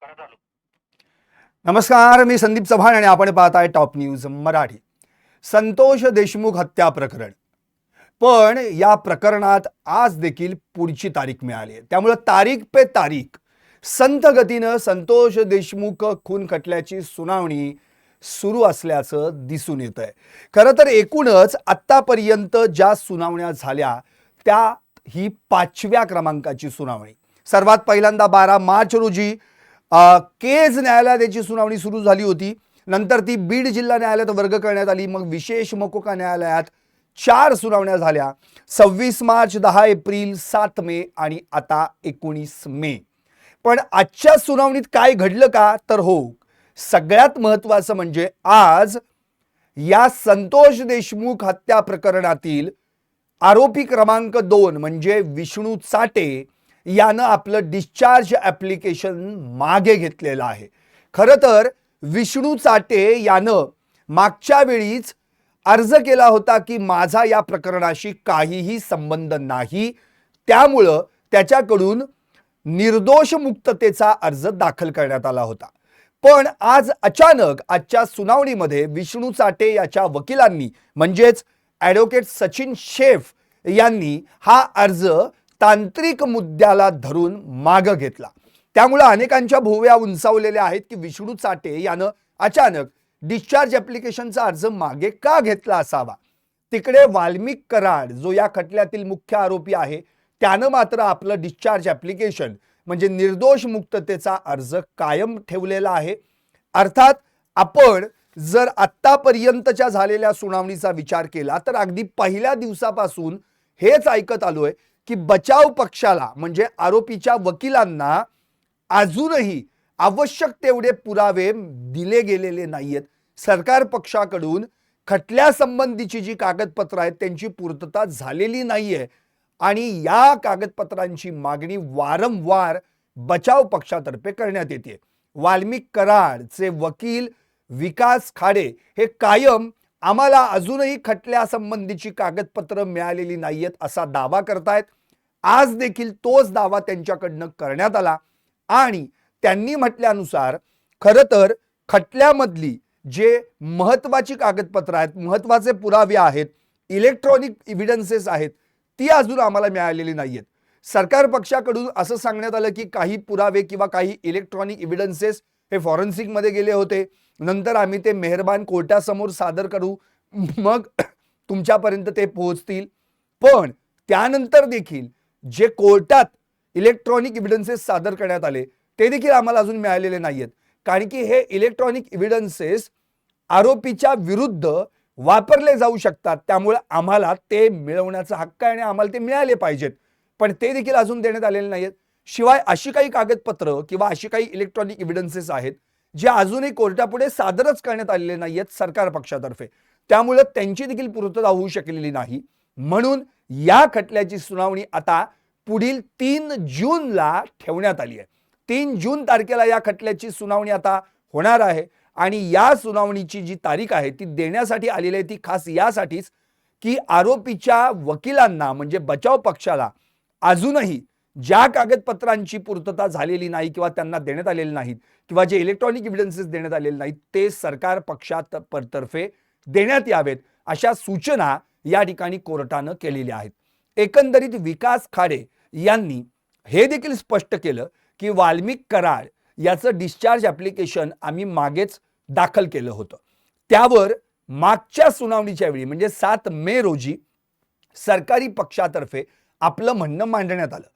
परत आलो. नमस्कार, मी संदीप चव्हाण आणि आपण पाहताय टॉप न्यूज मराठी. संतोष देशमुख हत्या प्रकरण. पण या प्रकरणात आज देखील पुढची तारीख मिळाली आहे. त्यामुळे तारीख पे तारीख संत गतीनं संतोष देशमुख खून खटल्याची सुनावणी सुरू असल्याचं दिसून येत आहे. खरं तर एकूणच आत्तापर्यंत ज्या सुनावण्या झाल्या त्या ही 5व्या क्रमांकाची सुनावणी. सर्वात पहिल्यांदा 12 मार्च रोजी केज न्यायालयात याची सुनावणी सुरू झाली होती. नंतर ती बीड जिल्हा न्यायालयात वर्ग करण्यात आली. मग विशेष मकोका न्यायालयात 4 सुनावण्या झाल्या. 26 मार्च, 10 एप्रिल, 7 मे आणि आता 19 मे. पण आजच्या सुनावणीत काय घडलं का, तर हो, सगळ्यात महत्त्वाचं म्हणजे आज या संतोष देशमुख हत्या प्रकरणातील आरोपी क्रमांक 2 म्हणजे विष्णू चाटे यानं आपलं डिस्चार्ज ॲप्लिकेशन मागे घेतलेलं आहे. खरं तर विष्णू चाटे यानं मागच्या वेळीच अर्ज केला होता की माझा या प्रकरणाशी काहीही संबंध नाही, त्यामुळं त्याच्याकडून निर्दोष मुक्ततेचा अर्ज दाखल करण्यात आला होता. पण आज अचानक आजच्या सुनावणीमध्ये विष्णू चाटे याच्या वकिलांनी म्हणजेच ॲडव्होकेट सचिन शेफ यांनी हा अर्ज तांत्रिक मुद्द्याला धरून मागे घेतला. त्यामुळे अनेकांच्या भुवया उंचावलेल्या आहेत की विष्णू चाटे यानं अचानक डिस्चार्ज ॲप्लिकेशनचा अर्ज मागे का घेतला असावा. तिकडे वाल्मिक कराड जो या खटल्यातील मुख्य आरोपी आहे त्यानं मात्र आपलं डिस्चार्ज ॲप्लिकेशन म्हणजे निर्दोष मुक्ततेचा अर्ज कायम ठेवलेला आहे. अर्थात आपण जर आत्तापर्यंतच्या झालेल्या सुनावणीचा विचार केला तर अगदी पहिल्या दिवसापासून हेच ऐकत आलोय की बचाव पक्षाला म्हणजे आरोपीच्या वकिलांना अजूनही आवश्यक तेवढे पुरावे दिले गेलेले नाहीयेत. सरकार पक्षाकडून खटल्यासंबंधीची जी कागदपत्र आहेत त्यांची पूर्तता झालेली नाहीये आणि या कागदपत्रांची मागणी वारंवार बचाव पक्षातर्फे करण्यात येते. वाल्मिक कराडचे वकील विकास खाडे हे कायम आम्हाला अजूनही खटल्यासंबंधीची कागदपत्र मिळालेली नाहीयेत असा दावा करतायत. आज देखील तोच दावा त्यांच्याकडनं करण्यात आला आणि त्यांनी म्हटल्यानुसार खरं तर खटल्यामधली जे महत्त्वाची कागदपत्र आहेत, महत्त्वाचे पुरावे आहेत, इलेक्ट्रॉनिक एव्हिडन्सेस आहेत, ती अजून आम्हाला मिळालेली नाहीयेत. सरकार पक्षाकडून असं सांगण्यात आलं की काही पुरावे किंवा काही इलेक्ट्रॉनिक एव्हिडन्सेस हे फॉरेन्सिकमध्ये गेले होते. नंतर आम्ही ते मेहरबान कोर्टासमोर सादर करू, मग तुमच्यापर्यंत ते पोहोचतील. पण त्यानंतर देखील जे कोर्टात इलेक्ट्रॉनिक एव्हिडन्सेस सादर करण्यात आले ते देखील आम्हाला अजून मिळालेले नाहीयेत. कारण की हे इलेक्ट्रॉनिक एव्हिडन्सेस आरोपीच्या विरुद्ध वापरले जाऊ शकतात. त्यामुळे आम्हाला ते मिळवण्याचा हक्क आहे आणि आम्हाला ते मिळाले पाहिजेत. पण ते देखील अजून देण्यात आलेले नाहीयेत. शिवाय अशी काही कागदपत्र किंवा अशी काही इलेक्ट्रॉनिक एव्हिडन्सेस आहेत जे अजूनही कोर्टापुढे सादरच करण्यात आलेले नाहीयेत सरकार पक्षातर्फे. त्यामुळे त्यांची देखील पूर्तता होऊ शकलेली नाही. म्हणून या खटल्याची सुनावणी आता पुढील 3 जूनला ठेवण्यात आली आहे. 3 जून तारखेला या खटल्याची सुनावणी आता होणार आहे आणि या सुनावणीची जी तारीख आहे ती देण्यासाठी आलेली आहे ती खास यासाठीच की आरोपीच्या वकिलांना म्हणजे बचाव पक्षाला अजूनही ज्या कागदपत्रांची पूर्तता झालेली नाही किंवा त्यांना देण्यात आलेले नाहीत किंवा जे इलेक्ट्रॉनिक एव्हिडन्सेस देण्यात आलेले नाहीत ते सरकार पक्षातर्फे देण्यात यावेत अशा सूचना या ठिकाणी कोर्टानं केलेल्या आहेत. एकंदरीत विकास खाडे यांनी हे देखील स्पष्ट केलं की वाल्मिक कराड याचं डिस्चार्ज ॲप्लिकेशन आम्ही मागेच दाखल केलं होतं. त्यावर मागच्या सुनावणीच्या वेळी म्हणजे 7 मे रोजी सरकारी पक्षातर्फे आपलं म्हणणं मांडण्यात आलं.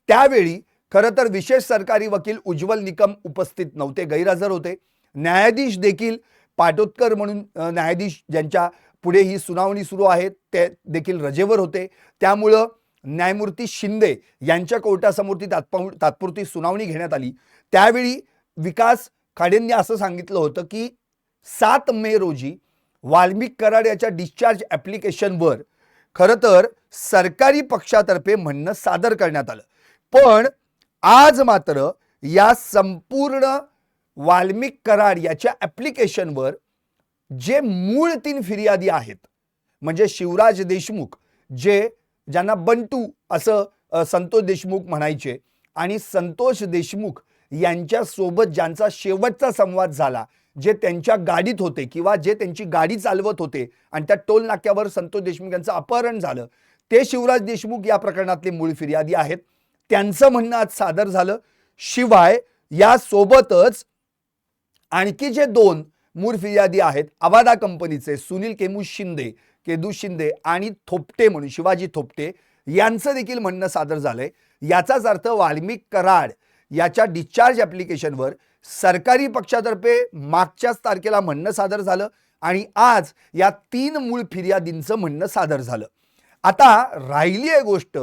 त्यावेळी खरं तर विशेष सरकारी वकील उज्ज्वल निकम उपस्थित नव्हते, गैरहजर होते. न्यायाधीश देखील पाटोदकर म्हणून न्यायाधीश ज्यांच्या पुढे ही सुनावणी सुरू आहे ते देखील रजेवर होते. त्यामुळं न्यायमूर्ती शिंदे यांच्या कोर्टासमोर ती तात्पुरती सुनावणी घेण्यात आली. त्यावेळी विकास खाडेंनी असं सांगितलं होतं की 7 मे रोजी वाल्मिक कराड याच्या डिस्चार्ज ॲप्लिकेशनवर खरं तर सरकारी पक्षातर्फे म्हणणं सादर करण्यात आलं. पण आज मात्र या संपूर्ण वाल्मिक कराड याच्या ॲप्लिकेशनवर जे मूळ 3 फिर्यादी आहेत म्हणजे शिवराज देशमुख जे ज्यांना बंटू असं संतोष देशमुख म्हणायचे आणि संतोष देशमुख यांच्यासोबत ज्यांचा शेवटचा संवाद झाला, जे त्यांच्या गाडीत होते किंवा जे त्यांची गाडी चालवत होते आणि त्या टोल नाक्यावर संतोष देशमुख यांचं अपहरण झालं, ते शिवराज देशमुख या प्रकरणातले मूळ फिर्यादी आहेत. त्यांचं म्हणणं आज सादर झालं. शिवाय यासोबतच आणखी जे 2 मूळ फिर्यादी आहेत, अवादा कंपनीचे सुनील केदू शिंदे आणि थोपटे म्हणून शिवाजी थोपटे, यांचं देखील म्हणणं सादर झालंय. याचाच अर्थ वाल्मिक कराड याच्या डिस्चार्ज ॲप्लिकेशनवर सरकारी पक्षातर्फे मागच्याच तारखेला म्हणणं सादर झालं आणि आज या 3 मूळ फिर्यादींचं म्हणणं सादर झालं. आता राहिली आहे गोष्ट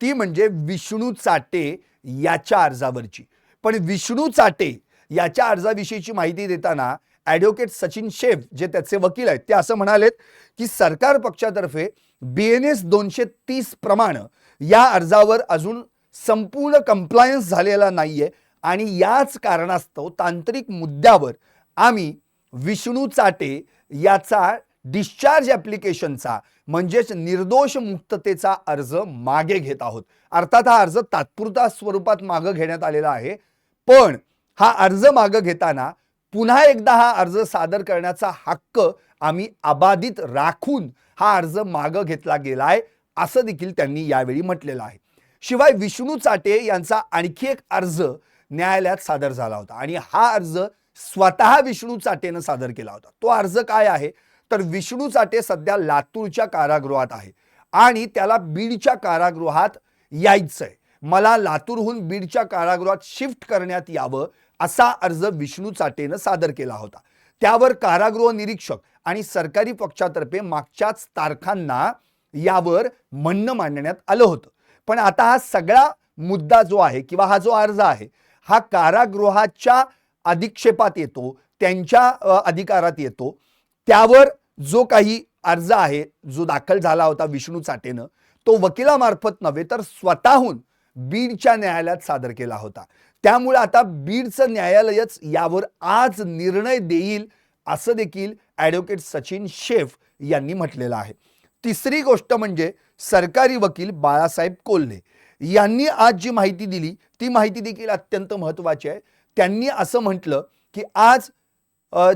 ती म्हणजे विष्णू चाटे याच्या अर्जावरची. पण विष्णू चाटे याच्या अर्जाविषयीची माहिती देताना ॲडव्होकेट सचिन शेफ जे त्याचे वकील आहेत ते असं म्हणालेत की सरकार पक्षातर्फे BNS 230 प्रमाणे या अर्जावर अजून संपूर्ण कंप्लायन्स झालेला नाहीये आणि याच कारणास्तव तांत्रिक मुद्द्यावर आम्ही विष्णू चाटे याचा डिस्चार्ज ॲप्लिकेशनचा म्हणजेच निर्दोष मुक्ततेचा अर्ज मागे घेत आहोत. अर्थात हा अर्ज तात्पुरता स्वरूपात मागे घेण्यात आलेला आहे, पण हा अर्ज मागे घेताना पुन्हा एकदा हा अर्ज सादर करण्याचा हक्क आम्ही अबाधित राखून हा अर्ज मागे घेतला गेलाय असं देखील त्यांनी यावेळी म्हटलेलं आहे. शिवाय विष्णू चाटे यांचा आणखी एक अर्ज न्यायालयात सादर झाला होता आणि हा अर्ज स्वतः विष्णू चाटेनं सादर केला होता. तो अर्ज काय आहे तर विष्णू चाटे सध्या लातूरच्या कारागृहात आहे आणि त्याला बीडच्या कारागृहात यायचंय. मला लातूरहून बीडच्या कारागृहात शिफ्ट करण्यात यावं असा अर्ज विष्णू चाटेनं सादर केला होता. त्यावर कारागृह निरीक्षक आणि सरकारी पक्षातर्फे मागच्याच तारखांना यावर म्हणणं मांडण्यात आलं होतं. पण आता हा सगळा मुद्दा जो आहे किंवा हा जो अर्ज आहे हा कारागृहाच्या अधिक्षेपात येतो, त्यांच्या अधिकारात येतो. त्यावर जो काही अर्ज आहे जो दाखल झाला होता विष्णू चाटेनं तो वकिलामार्फत नव्हे तर स्वतःहून बीडच्या न्यायालयात सादर केला होता. त्यामुळे आता बीडचं न्यायालयच यावर आज निर्णय देईल असं देखील ॲडव्होकेट सचिन शेफ यांनी म्हटलेलं आहे. तिसरी गोष्ट म्हणजे सरकारी वकील बाळासाहेब कोल्हे यांनी आज जी माहिती दिली ती माहिती देखील अत्यंत महत्त्वाची आहे. त्यांनी असं म्हटलं की आज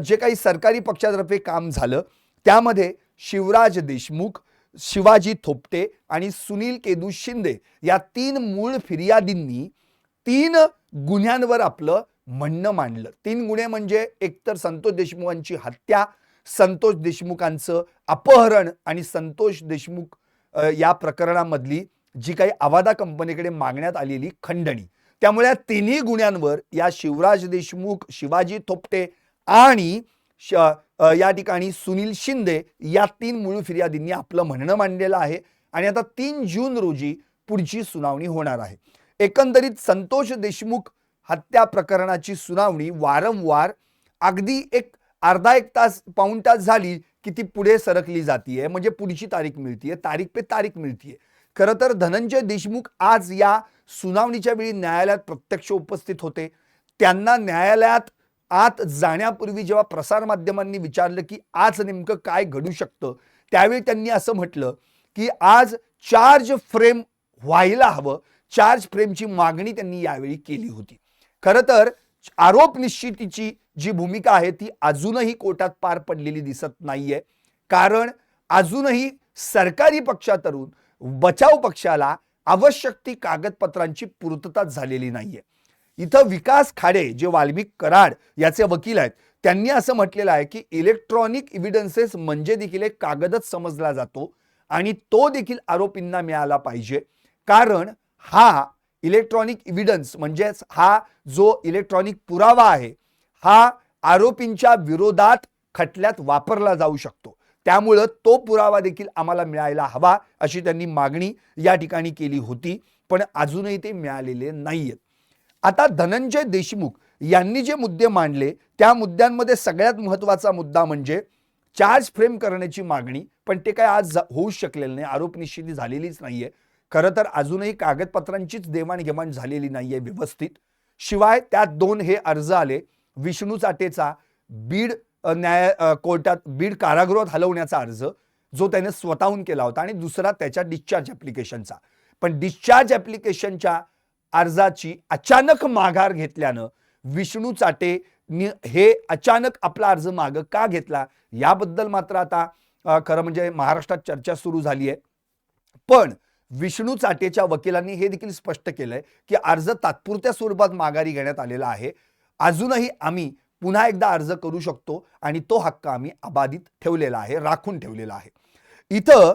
जे काही सरकारी पक्षातर्फे काम झालं त्यामध्ये शिवराज देशमुख, शिवाजी थोपटे आणि सुनील केदू शिंदे या 3 मूळ फिर्यादींनी 3 गुन्ह्यांवर आपलं म्हणणं मांडलं. 3 गुन्हे म्हणजे एकतर संतोष देशमुखांची हत्या, संतोष देशमुखांचं अपहरण आणि संतोष देशमुख या प्रकरणामधली जी काही अवादा कंपनीकडे मागण्यात आलेली खंडणी. त्यामुळे या 3ही गुन्ह्यांवर या शिवराज देशमुख, शिवाजी थोपटे आणि या ठिकाणी सुनील शिंदे या 3 मूळ फिर्यादींनी आपलं म्हणणं मांडलेलं आहे आणि आता 3 जून रोजी पुढची सुनावणी होणार आहे. एकंदरीत संतोष देशमुख हत्या प्रकरणाची सुनावणी वारंवार अगदी अर्धा एक तास पाऊण तास झाली की ती पुढे सरकली जातीये, म्हणजे पुढची तारीख मिळतीये, तारीख पे तारीख मिळतीये. खरं तर धनंजय देशमुख आज या सुनावणीच्या वेळी न्यायालयात प्रत्यक्ष उपस्थित होते. त्यांना न्यायालयात आत जाण्यापूर्वी जेव्हा प्रसारमाध्यमांनी विचारलं की आज नेमकं काय घडू शकतं त्यावेळी त्यांनी असं म्हटलं की आज चार्ज फ्रेम व्हायला हवं. चार्ज फ्रेमची मागणी त्यांनी यावेळी केली होती. खरं तर आरोप निश्चितीची जी भूमिका आहे ती अजूनही कोर्टात पार पडलेली दिसत नाहीये, कारण अजूनही सरकारी पक्षातून बचाव पक्षाला आवश्यक ती कागदपत्रांची पूर्तता झालेली नाहीये. इथं विकास खाडे जे वाल्मिक कराड याचे वकील आहेत त्यांनी असं म्हटलेलं आहे की इलेक्ट्रॉनिक एव्हिडन्सेस म्हणजे देखील एक कागदच समजला जातो आणि तो देखील आरोपींना मिळाला पाहिजे, कारण हा इलेक्ट्रॉनिक एव्हिडन्स म्हणजेच हा जो इलेक्ट्रॉनिक पुरावा आहे हा आरोपींच्या विरोधात खटल्यात वापरला जाऊ शकतो. त्यामुळे तो पुरावा देखील आम्हाला मिळायला हवा अशी त्यांनी मागणी या ठिकाणी केली होती, पण अजूनही ते मिळालेले नाहीयेत. आता धनंजय देशमुख यांनी जे मुद्दे मांडले त्या मुद्द्यांमध्ये सगळ्यात महत्त्वाचा मुद्दा म्हणजे चार्ज फ्रेम करण्याची मागणी, पण ते काय आज होऊ शकलेलं नाही, आरोप निश्चिती झालेलीच नाहीये. खरं तर अजूनही कागदपत्रांचीच देवाणघेवाण झालेली नाहीये व्यवस्थित. शिवाय त्यात 2 हे अर्ज आले, विष्णू चाटेचा बीड कोर्टात बीड कारागृहात हलवण्याचा अर्ज जो त्याने स्वतःहून केला होता आणि दुसरा त्याच्या डिस्चार्ज ॲप्लिकेशनचा. पण डिस्चार्ज ॲप्लिकेशनच्या अर्जाची अचानक माघार घेतल्यानं विष्णू चाटे हे अचानक आपला अर्ज मागं का घेतला याबद्दल मात्र आता खरं म्हणजे महाराष्ट्रात चर्चा सुरू झाली आहे. पण विष्णू चाटेच्या वकिलांनी हे देखील स्पष्ट केलंय की अर्ज तात्पुरत्या स्वरूपात माघारी घेण्यात आलेला आहे. अजूनही आम्ही पुन्हा एकदा अर्ज करू शकतो आणि तो हक्क आम्ही अबाधित ठेवलेला आहे, राखून ठेवलेला आहे. इथं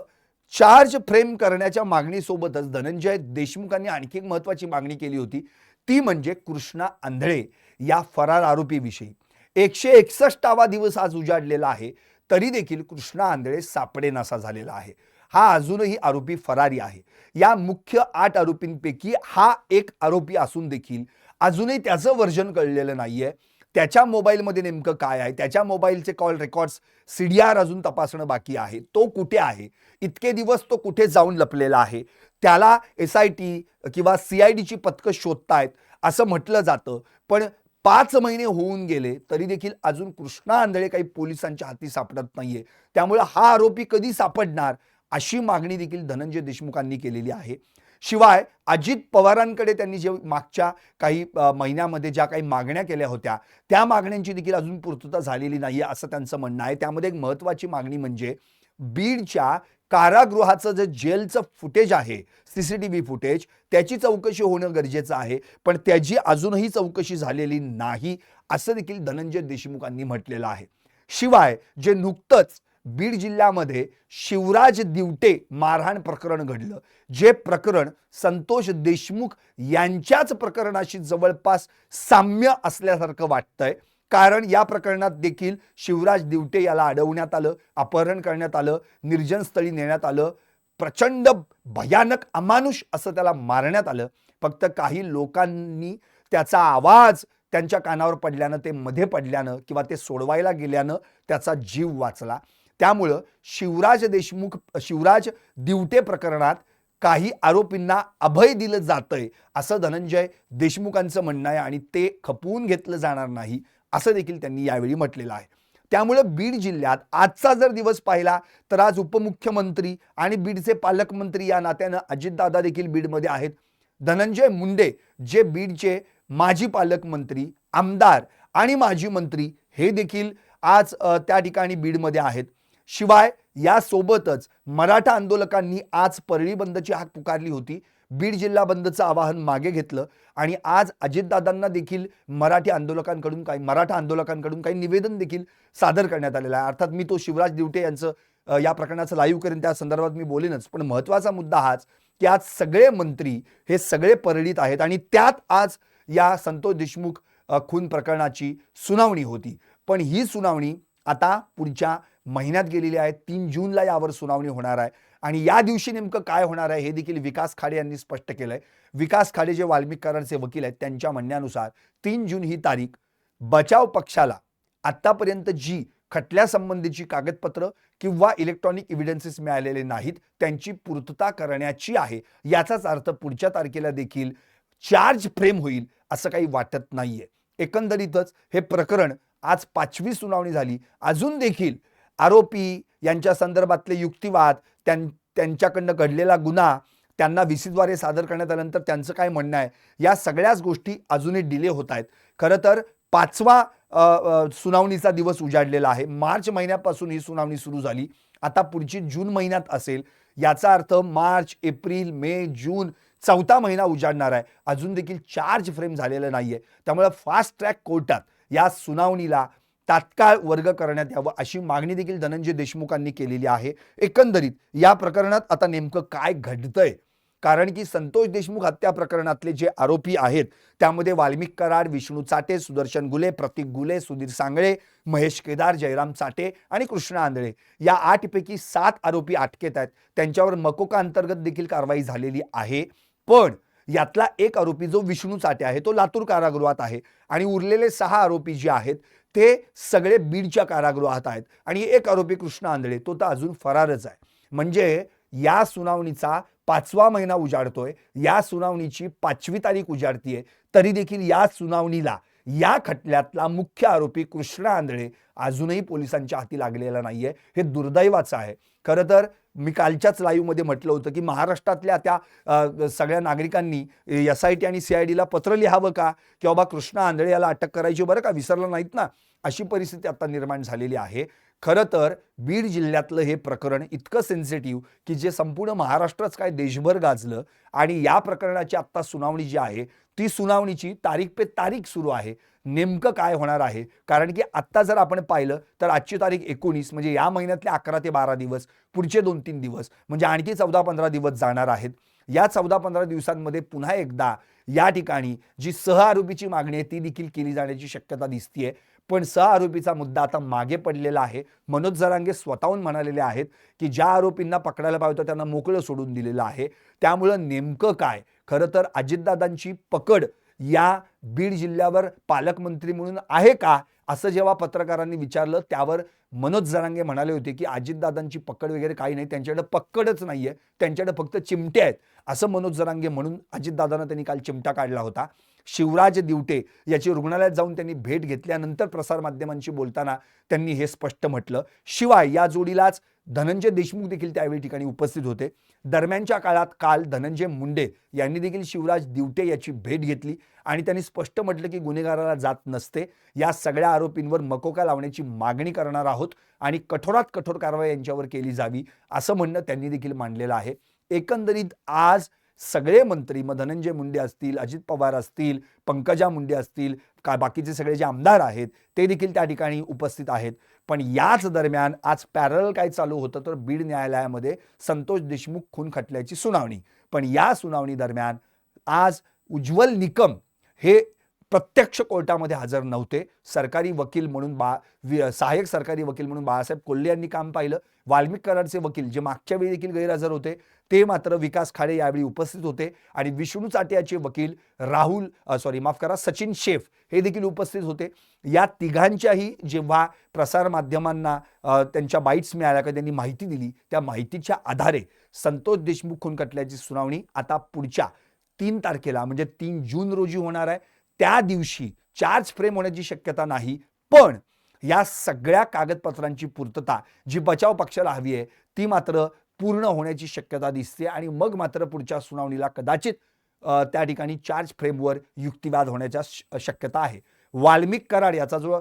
चार्ज फ्रेम करण्याच्या मागणीसोबतच धनंजय देशमुखांनी आणखी एक महत्त्वाची मागणी केली होती, ती म्हणजे कृष्णा आंधळे या फरार आरोपीविषयी. 161वा दिवस आज उजाडलेला आहे, तरी देखील कृष्णा आंधळे सापडेनासा झालेला आहे. हा अजूनही आरोपी फरारी आहे. या मुख्य 8 आरोपींपैकी हा एक आरोपी असून देखील अजूनही त्याचं वर्जन कळलेलं नाहीये. त्याच्या मोबाईलमध्ये नेमकं काय आहे, त्याच्या मोबाईलचे कॉल रेकॉर्ड्स CDR अजून तपासणं बाकी आहे. तो कुठे आहे, इतके दिवस तो कुठे जाऊन लपलेला आहे, त्याला SIT किंवा CIDची पथकं शोधतायत असं म्हटलं जातं. पण 5 महिने होऊन गेले तरी देखील अजून कृष्णा आंधळे काही पोलिसांच्या हाती सापडत नाहीये. त्यामुळे हा आरोपी कधी सापडणार अशी मागणी देखील धनंजय देशमुखांनी केलेली आहे. शिवाय अजित पवारांकडे त्यांनी जे मागच्या काही महिन्यामध्ये ज्या काही मागण्या केल्या होत्या त्या मागण्यांची देखील अजून पूर्तता झालेली नाहीये असं त्यांचं म्हणणं आहे. त्यामध्ये एक महत्त्वाची मागणी म्हणजे बीडच्या कारागृहाचं जे जेलचं फुटेज आहे, CCTV फुटेज, त्याची चौकशी होणं गरजेचं आहे. पण त्याची अजूनही चौकशी झालेली नाही असं देखील धनंजय देशमुखांनी म्हटलेलं आहे. शिवाय जे नुकतंच बीड जिल्ह्यामध्ये शिवराज दिवटे मारहाण प्रकरण घडलं, जे प्रकरण संतोष देशमुख यांच्याच प्रकरणाशी जवळपास साम्य असल्यासारखं वाटतंय. कारण या प्रकरणात देखील शिवराज दिवटे याला अडवण्यात आलं, अपहरण करण्यात आलं, निर्जन स्थळी नेण्यात आलं, प्रचंड भयानक अमानुष असं त्याला मारण्यात आलं. फक्त काही लोकांनी त्याचा आवाज त्यांच्या कानावर पडल्यानं, ते मध्ये पडल्यानं किंवा ते सोडवायला गेल्यानं त्याचा जीव वाचला. त्यामुळं शिवराज दिवटे प्रकरणात काही आरोपींना अभय दिलं जातंय असं धनंजय देशमुखांचं म्हणणं आहे आणि ते खपवून घेतलं जाणार नाही असं देखील त्यांनी यावेळी म्हटलेलं आहे. त्यामुळे बीड जिल्ह्यात आजचा जर दिवस पाहिला तर आज उपमुख्यमंत्री आणि बीडचे पालकमंत्री या नात्यानं अजितदादा देखील बीडमध्ये आहेत. धनंजय मुंडे जे बीडचे माजी पालकमंत्री, आमदार आणि माजी मंत्री हे देखील आज त्या ठिकाणी बीडमध्ये आहेत. शिवाय यासोबतच मराठा आंदोलकांनी आज परळी बंदची हाक पुकारली होती. बीड जिल्हा बंदचं आवाहन मागे घेतलं आणि आज अजितदादांना देखील मराठा आंदोलकांकडून काही निवेदन देखील सादर करण्यात आलेलं आहे. अर्थात मी तो शिवराज दिवटे यांचं या प्रकरणाचं लाईव्ह करेन, त्या संदर्भात मी बोलेनच. पण महत्त्वाचा मुद्दा हाच की आज सगळे मंत्री हे सगळे परळीत आहेत आणि त्यात आज या संतोष देशमुख खून प्रकरणाची सुनावणी होती. पण ही सुनावणी आता पुढच्या महिन्यात गेलेली आहे. 3 जूनला यावर सुनावणी होणार आहे आणि या दिवशी नेमकं काय होणार आहे हे देखील विकास खाडे यांनी स्पष्ट केलंय. विकास खाडे जे वाल्मिक कराडचे वकील आहेत त्यांच्या म्हणण्यानुसार 3 जून ही तारीख बचाव पक्षाला आतापर्यंत जी खटल्यासंबंधीची कागदपत्र किंवा इलेक्ट्रॉनिक एव्हिडन्सेस मिळालेले नाहीत त्यांची पूर्तता करण्याची आहे. याचाच अर्थ पुढच्या तारखेला देखील चार्ज फ्रेम होईल असं काही वाटत नाहीये. एकंदरीतच हे प्रकरण आज 5वी सुनावणी झाली. अजून देखील आरोपी यांच्या संदर्भातले युक्तिवाद, त्यांच्याकडनं घडलेला गुन्हा त्यांना VC द्वारे सादर करण्यात आल्यानंतर त्यांचं काय म्हणणं आहे, या सगळ्याच गोष्टी अजूनही डिले होत आहेत. खरं तर 5वा सुनावणीचा दिवस उजाडलेला आहे. मार्च महिन्यापासून ही सुनावणी सुरू झाली. आता पुढची जून महिन्यात असेल. याचा अर्थ मार्च, एप्रिल, मे, जून 4था महिना उजाडणार आहे. अजून देखील चार्ज फ्रेम झालेलं नाहीये. त्यामुळे फास्ट ट्रॅक कोर्टात या सुनावणीला तात्काळ वर्ग करण्यात यावं अशी मागणी देखील धनंजय देशमुखांनी केलेली आहे. एकंदरीत या प्रकरणात आता नेमकं काय घडतंय, कारण की संतोष देशमुख हत्या प्रकरणातले जे आरोपी आहेत त्यामध्ये वाल्मिक कराड, विष्णू चाटे, सुदर्शन गुले, प्रतीक गुले, सुधीर सांगळे, महेश केदार, जयराम चाटे आणि कृष्णा आंधळे या 8 पैकी 7 आरोपी अटकेत आहेत. त्यांच्यावर मकोका अंतर्गत देखील कारवाई झालेली आहे. पण यातला एक आरोपी जो विष्णू चाटे आहे तो लातूर कारागृहात आहे आणि उरलेले 6 आरोपी जे आहेत ते सगळे बीडच्या कारागृहात आहेत आणि एक आरोपी कृष्णा आंधळे तो तर अजून फरारच आहे. म्हणजे या सुनावणीचा 5वा महिना उजाडतोय, या सुनावणीची 5वी तारीख उजाडतीये, तरी देखील या सुनावणीला या खटल्यातला मुख्य आरोपी कृष्णा आंधळे अजूनही पोलिसांच्या हाती लागलेला नाहीये. हे दुर्दैवाचं आहे. खरं तर मी कालच्याच लाईव्हमध्ये म्हटलं होतं की महाराष्ट्रातल्या त्या सगळ्या नागरिकांनी SIT आणि CIDला पत्र लिहावं का की बाबा कृष्णा आंधळे याला अटक करायची बरं का, विसरलं नाहीत ना, अशी परिस्थिती आता निर्माण झालेली आहे. खरं तर बीड जिल्ह्यातलं हे प्रकरण इतकं सेन्सिटिव्ह की जे संपूर्ण महाराष्ट्रच काय देशभर गाजलं आणि या प्रकरणाची आत्ता सुनावणी जी आहे ती सुनावणीची तारीख पे तारीख सुरू आहे. नेमकं काय होणार आहे, कारण की आत्ता जर आपण पाहिलं तर आजची तारीख 19 म्हणजे या महिन्यातले 11 ते 12 दिवस, पुढचे 2-3 दिवस म्हणजे आणखी 14-15 दिवस जाणार आहेत. या 14-15 दिवसांमध्ये पुन्हा एकदा या ठिकाणी जी सहआरोपीची मागणी आहे ती देखील केली जाण्याची शक्यता दिसतीये. पण सहआरोपीचा मुद्दा आता मागे पडलेला आहे. मनोज जरांगे स्वतःहून म्हणालेले आहेत की ज्या आरोपींना पकडायला पाहिजे होतं त्यांना मोकळं सोडून दिलेलं आहे. त्यामुळं नेमकं काय, खरं तर अजितदादांची पकड या बीड जिल्ह्यावर पालकमंत्री म्हणून आहे का, असं जेव्हा पत्रकारांनी विचारलं त्यावर मनोज जरांगे म्हणाले होते की अजितदादांची पकड वगैरे काही नाही, त्यांच्याकडे पक्कडच नाहीये, त्यांच्याकडे फक्त चिमटे आहेत, असं मनोज जरांगे म्हणून अजितदादांना त्यांनी काल चिमटा काढला होता. शिवराज दिवटे याची रुग्णालयात जाऊन त्यांनी भेट घेतल्यानंतर प्रसारमाध्यमांशी बोलताना त्यांनी हे स्पष्ट म्हटलं. शिवाय या जोडीलाच धनंजय देशमुख देखील त्यावेळी ठिकाणी उपस्थित होते. दरम्यानच्या काळात काल धनंजय मुंडे यांनी देखील शिवराज दिवटे याची भेट घेतली आणि त्यांनी स्पष्ट म्हटलं की गुन्हेगाराला जात नसते, या सगळ्या आरोपींवर मकोका लावण्याची मागणी करणार आहोत आणि कठोरात कठोर कारवाई यांच्यावर केली जावी, असं म्हणणं त्यांनी देखील मांडलेलं आहे. एकंदरीत आज सगळे मंत्री, मग धनंजय मुंडे असतील, अजित पवार असतील, पंकजा मुंडे असतील, का बाकीचे सगळे जे आमदार आहेत ते देखील त्या ठिकाणी उपस्थित आहेत. पण याच दरम्यान आज पॅरल काय चालू होतं तर बीड न्यायालयामध्ये संतोष देशमुख खून खटल्याची सुनावणी. पण या सुनावणी दरम्यान आज उज्ज्वल निकम हे प्रत्यक्ष कोर्टामध्ये हजर नव्हते. सरकारी वकील म्हणून सहाय्यक सरकारी वकील म्हणून बाळासाहेब कोल्हे यांनी काम पाहिलं. वाल्मिक कराडचे वकील जे मागच्या वेळी देखील गैरहजर होते ते मात्र विकास खाडे यावेळी उपस्थित होते आणि विष्णू चाटियाचे वकील सचिन शेफ हे देखील उपस्थित होते. या तिघांच्याही जेव्हा प्रसारमाध्यमांना त्यांच्या बाईट्स मिळाल्या का त्यांनी माहिती दिली, त्या माहितीच्या आधारे संतोष देशमुख खून खटल्याची सुनावणी आता पुढच्या 3 तारखेला म्हणजे 3 जून रोजी होणार आहे. त्या दिवशी चार्ज फ्रेम होण्याची शक्यता नाही, पण या सगळ्या कागदपत्रांची पूर्तता जी बचाव पक्षाला हवी आहे ती मात्र पूर्ण होण्याची शक्यता दिसते आणि मग मात्र पुढच्या सुनावणीला कदाचित त्या ठिकाणी चार्ज फ्रेमवर युक्तिवाद होण्याच्या शक्यता आहे. वाल्मिक कराड याचा जो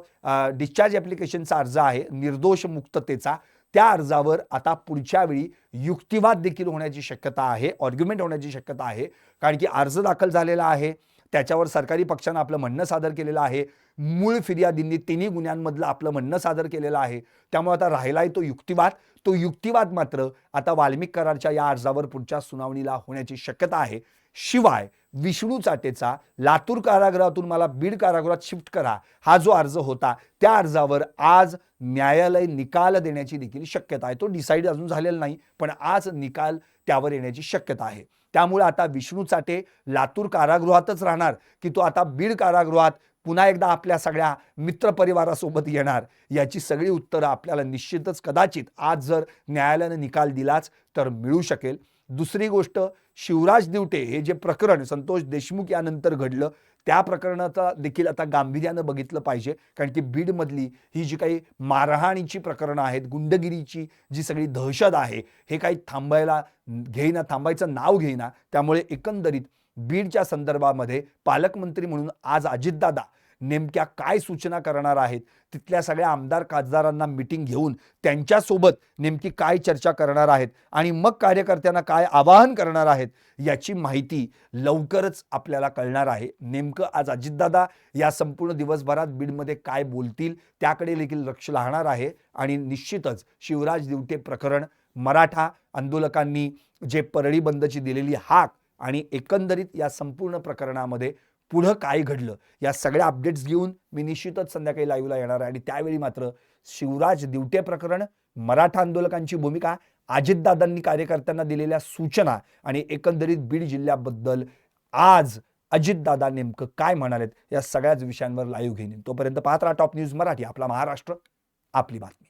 डिस्चार्ज ॲप्लिकेशनचा अर्ज आहे निर्दोष मुक्ततेचा, त्या अर्जावर आता पुढच्या वेळी युक्तिवाद देखील होण्याची शक्यता आहे, आर्ग्युमेंट होण्याची शक्यता आहे. कारण की अर्ज दाखल झालेला आहे, त्याच्यावर सरकारी पक्षानं आपलं म्हणणं सादर केलेलं आहे, मूळ फिर्यादींनी तिन्ही गुन्ह्यांमधलं आपलं म्हणणं सादर केलेलं आहे. त्यामुळे आता राहिलाय तो युक्तिवाद. तो युक्तिवाद मात्र आता वाल्मिक करारच्या या अर्जावर पुढच्या सुनावणीला होण्याची शक्यता आहे. शिवाय विष्णू चाटेचा लातूर कारागृहातून मला बीड कारागृहात शिफ्ट करा हा जो अर्ज होता त्या अर्जावर आज न्यायालय निकाल देण्याची देखील शक्यता आहे. तो डिसाईड अजून झालेला नाही, पण आज निकाल त्यावर येण्याची शक्यता आहे. त्यामुळे आता विष्णू चाटे लातूर कारागृहातच राहणार की तो आता बीड कारागृहात पुन्हा एकदा आपल्या सगळ्या मित्रपरिवारासोबत येणार, याची सगळी उत्तरं आपल्याला निश्चितच कदाचित आज जर न्यायालयाने निकाल दिलाच तर मिळू शकेल. दुसरी गोष्ट, शिवराज दिवटे हे जे प्रकरण संतोष देशमुख यानंतर घडलं त्या प्रकरणाचा देखील आता गांभीर्यानं बघितलं पाहिजे. कारण की बीडमधली ही जी काही मारहाणीची प्रकरणं आहेत, गुंडगिरीची जी सगळी दहशत आहे, हे काही थांबायचं नाव घेईना. त्यामुळे एकंदरीत बीडच्या संदर्भामध्ये पालकमंत्री म्हणून आज अजितदादा नेमक्या काय सूचना करणार आहेत, तिथल्या सगळ्या आमदार खासदारांना मीटिंग घेऊन त्यांच्यासोबत नेमकी काय चर्चा करणार आहेत आणि मग कार्यकर्त्यांना काय आवाहन करणार आहेत याची माहिती लवकरच आपल्याला कळणार आहे. नेमकं आज अजितदादा या संपूर्ण दिवसभरात बीडमध्ये काय बोलतील त्याकडे देखील लक्ष राहणार आहे आणि निश्चितच शिवराज दिवटे प्रकरण, मराठा आंदोलकांनी जे परळी बंदची दिलेली हाक आणि एकंदरीत या संपूर्ण प्रकरणामध्ये पुढं काय घडलं या सगळ्या अपडेट्स घेऊन मी निश्चितच संध्याकाळी लाईव्हला येणार आहे. आणि त्यावेळी मात्र शिवराज दिवटे प्रकरण, मराठा आंदोलकांची भूमिका, अजितदादांनी कार्यकर्त्यांना दिलेल्या सूचना आणि एकंदरीत बीड जिल्ह्याबद्दल आज अजितदादा नेमकं काय म्हणालेत या सगळ्याच विषयांवर लाईव्ह घेईन. तोपर्यंत पाहत राहा टॉप न्यूज मराठी, आपला महाराष्ट्र, आपली बातमी.